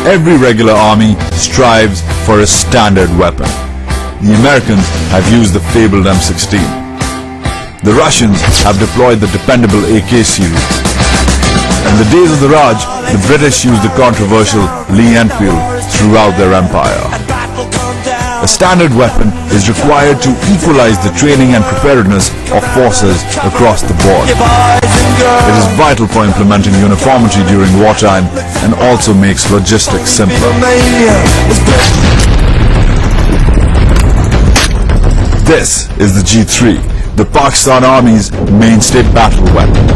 Every regular army strives for a standard weapon. The Americans have used the fabled M16. The Russians have deployed the dependable AK series. In the days of the Raj, the British used the controversial Lee Enfield throughout their empire. A standard weapon is required to equalize the training and preparedness of forces across the board. It is vital for implementing uniformity during wartime and also makes logistics simpler. This is the G3, the Pakistan Army's mainstay battle weapon.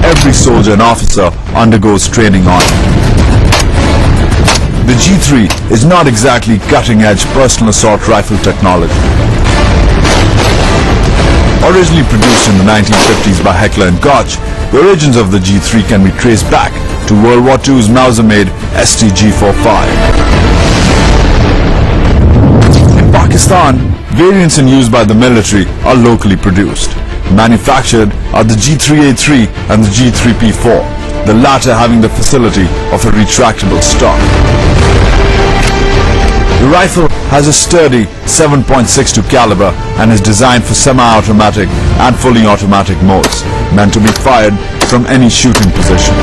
Every soldier and officer undergoes training on it. The G3 is not exactly cutting-edge personal assault rifle technology. Originally produced in the 1950s by Heckler & Koch, the origins of the G3 can be traced back to World War II's Mauser-made STG-45. In Pakistan, variants in use by the military are locally produced. Manufactured are the G3A3 and the G3P4, the latter having the facility of a retractable stock. The rifle has a sturdy 7.62 caliber and is designed for semi-automatic and fully automatic modes, meant to be fired from any shooting position.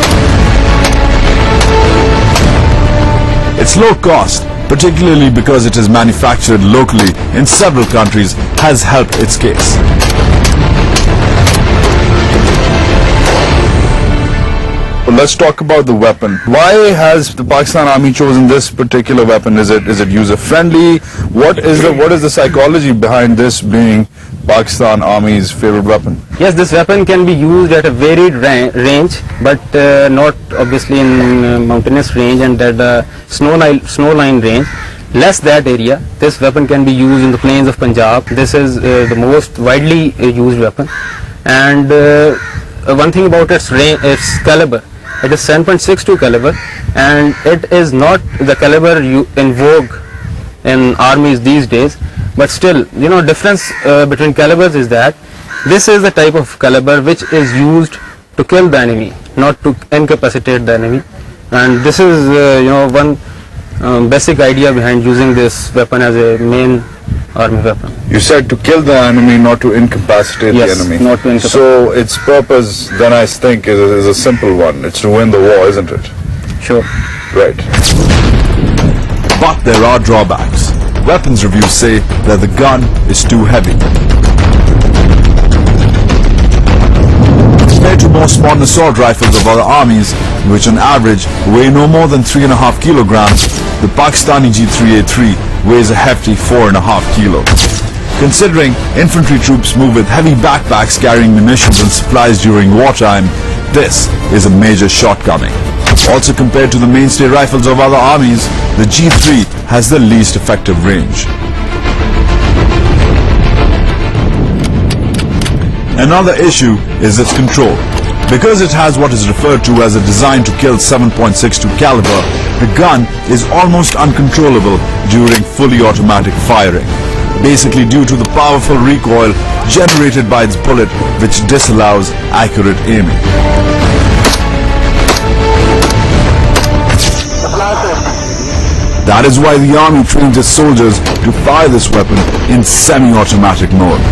Its low cost, particularly because it is manufactured locally in several countries, has helped its case. Let's talk about the weapon. Why has the Pakistan Army chosen this particular weapon? Is it user friendly? What is the psychology behind this being Pakistan Army's favorite weapon? Yes, this weapon can be used at a varied range, but not obviously in mountainous range and at the snow line range. Less that area, this weapon can be used in the plains of Punjab. This is the most widely used weapon. And one thing about its caliber, it is 7.62 caliber, and it is not the caliber in vogue in armies these days. But still, you know, difference between calibers is that this is the type of caliber which is used to kill the enemy, not to incapacitate the enemy. And this is, you know, one basic idea behind using this weapon as a main army weapon. You said to kill the enemy, not to incapacitate the enemy. Not to incapacitate. So its purpose, then I think, is a simple one. It's to win the war, isn't it? Sure. Right. But there are drawbacks. Weapons reviews say that the gun is too heavy. Compared to most modern assault rifles of other armies, which on average weigh no more than 3.5 kilograms, the Pakistani G3A3 weighs a hefty 4.5 kilos. Considering infantry troops move with heavy backpacks carrying munitions and supplies during wartime, this is a major shortcoming. Also, compared to the mainstay rifles of other armies, the G3 has the least effective range. Another issue is its control. Because it has what is referred to as a design to kill 7.62 caliber, the gun is almost uncontrollable during fully automatic firing, basically due to the powerful recoil generated by its bullet, which disallows accurate aiming. That is why the army trains its soldiers to fire this weapon in semi-automatic mode.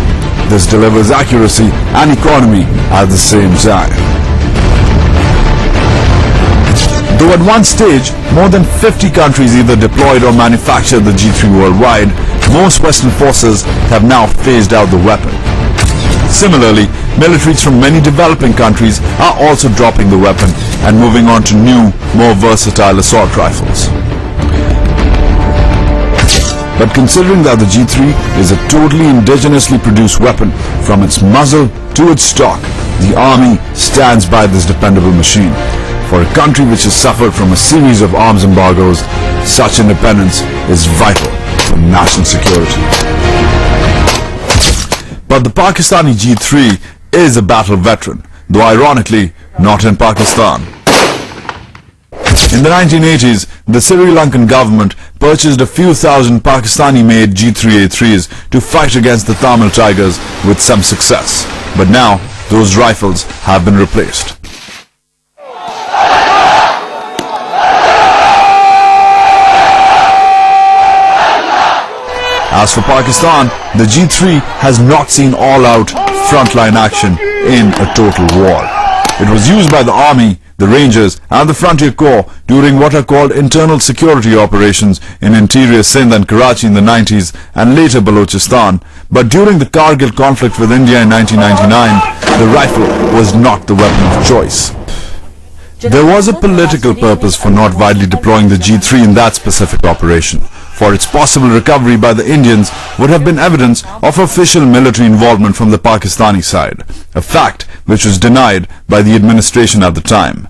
This delivers accuracy and economy at the same time. Though at one stage, more than 50 countries either deployed or manufactured the G3 worldwide, most Western forces have now phased out the weapon. Similarly, militaries from many developing countries are also dropping the weapon and moving on to new, more versatile assault rifles. But considering that the G3 is a totally indigenously produced weapon, from its muzzle to its stock, the army stands by this dependable machine. For a country which has suffered from a series of arms embargoes, such independence is vital for national security. But the Pakistani G3 is a battle veteran, though ironically not in Pakistan. In the 1980s, the Sri Lankan government purchased a few thousand Pakistani-made G3A3s to fight against the Tamil Tigers with some success. But now, those rifles have been replaced. As for Pakistan, the G3 has not seen all-out frontline action in a total war. It was used by the Army, the Rangers and the Frontier Corps during what are called internal security operations in interior Sindh and Karachi in the 90s and later Balochistan. But during the Kargil conflict with India in 1999, the rifle was not the weapon of choice. There was a political purpose for not widely deploying the G3 in that specific operation, for its possible recovery by the Indians would have been evidence of official military involvement from the Pakistani side, a fact which was denied by the administration at the time.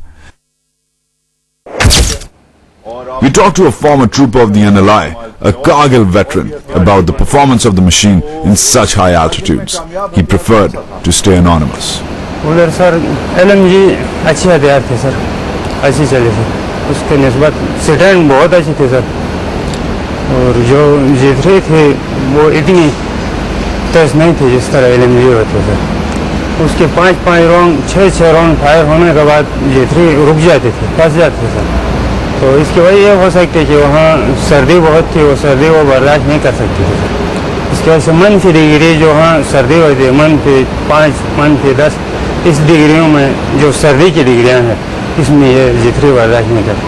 We talked to a former trooper of the NLI, a Kargil veteran, about the performance of the machine in such high altitudes. He preferred to stay anonymous. उधर sir LMG अच्छी हथियार थे sir, अच्छी चली sir, उसके निस्बत stand बहुत अच्छी थी सर, और जो G3 थे वो इतनी तेज नहीं थी जिस तरह LMG होते सर. उसके 5-5 राउंड 6-6 राउंड फायर होने के बाद G3 रुक जाते थे, फंस जाते सर. तो इसकी वजह ये हो सकती है कि वहाँ सर्दी बहुत थी, वो सर्दी वो बर्दाश्त नहीं कर सकती थी सर. इसकी वजह से -3 डिग्री जो वहाँ सर्दी होती है, -5 -10 इस डिग्रियों में जो सर्दी की डिग्रियाँ हैं इसमें ये G3 बर्दाश्त नहीं करती.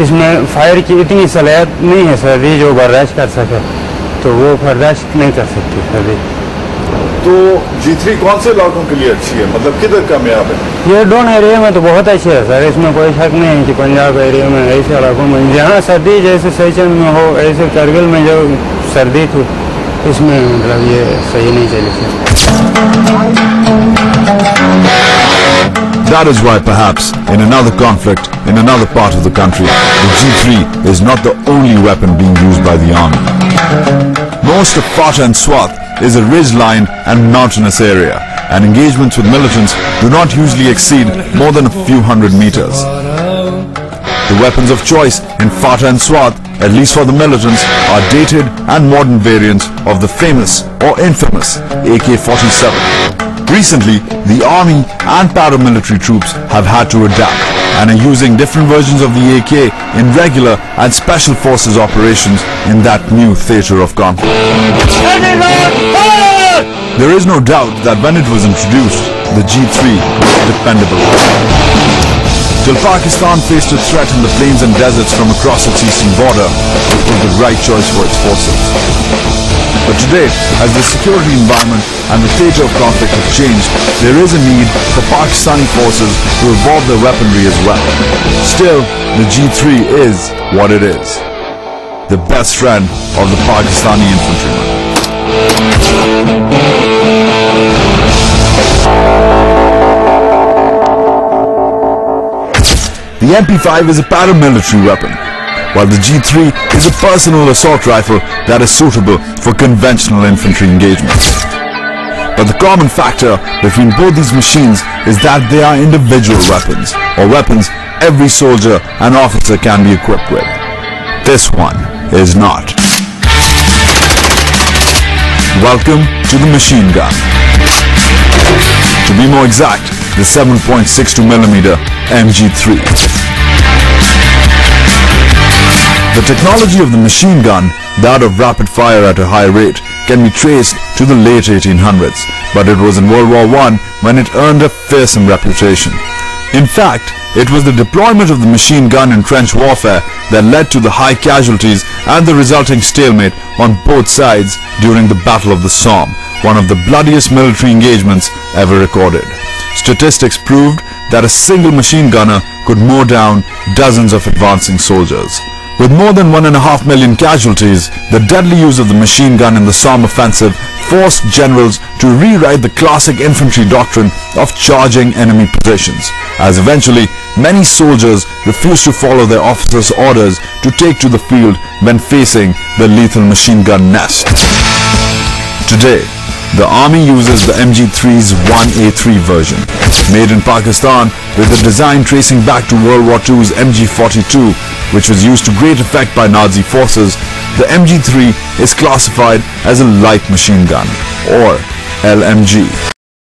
इसमें फायर की इतनी सलाहियत नहीं है सर्दी जो बर्दाश्त कर सके, तो वो बर्दाश्त नहीं कर सकती सर्दी. तो G3 कौन से इलाकों के लिए अच्छी है, मतलब किधर कामयाब है? ये दोनों एरिया में तो बहुत अच्छी है सर, इसमें कोई शक नहीं है कि पंजाब एरिया में ऐसे इलाकों में जहाँ सर्दी जैसे सेशन में हो, ऐसे करगिल में जो सर्दी थी इसमें मतलब ये सही नहीं चली sir. That is why perhaps in another conflict in another part of the country, the G3 is not the only weapon being used by the army. Most of Fatah and Swat is a ridge-lined and mountainous area, and engagements with militants do not usually exceed more than a few hundred meters. The weapons of choice in Fatah and Swat, at least for the militants, are dated and modern variants of the famous or infamous AK-47. Recently, the army and paramilitary troops have had to adapt and are using different versions of the AK in regular and special forces operations in that new theatre of conflict. There is no doubt that when it was introduced, the G3 was dependable. Till Pakistan faced a threat in the plains and deserts from across its eastern border, it was the right choice for its forces. But today, as the security environment and the theatre of conflict have changed, there is a need for Pakistani forces to evolve their weaponry as well. Still, the G3 is what it is, the best friend of the Pakistani infantryman. The MP5 is a paramilitary weapon, while the G3 is a personal assault rifle that is suitable for conventional infantry engagements. But the common factor between both these machines is that they are individual weapons, or weapons every soldier and officer can be equipped with. This one is not. Welcome to the machine gun. To be more exact, the 7.62mm MG3. The technology of the machine gun, that of rapid fire at a high rate, can be traced to the late 1800s, but it was in World War I when it earned a fearsome reputation. In fact, it was the deployment of the machine gun in trench warfare that led to the high casualties and the resulting stalemate on both sides during the Battle of the Somme, one of the bloodiest military engagements ever recorded. Statistics proved that a single machine gunner could mow down dozens of advancing soldiers. With more than 1.5 million casualties, the deadly use of the machine gun in the Somme offensive forced generals to rewrite the classic infantry doctrine of charging enemy positions, as eventually many soldiers refused to follow their officers' orders to take to the field when facing the lethal machine gun nest. Today, the army uses the MG3's 1A3 version, made in Pakistan with a design tracing back to World War II's MG42, which was used to great effect by Nazi forces. The MG3 is classified as a light machine gun, or LMG.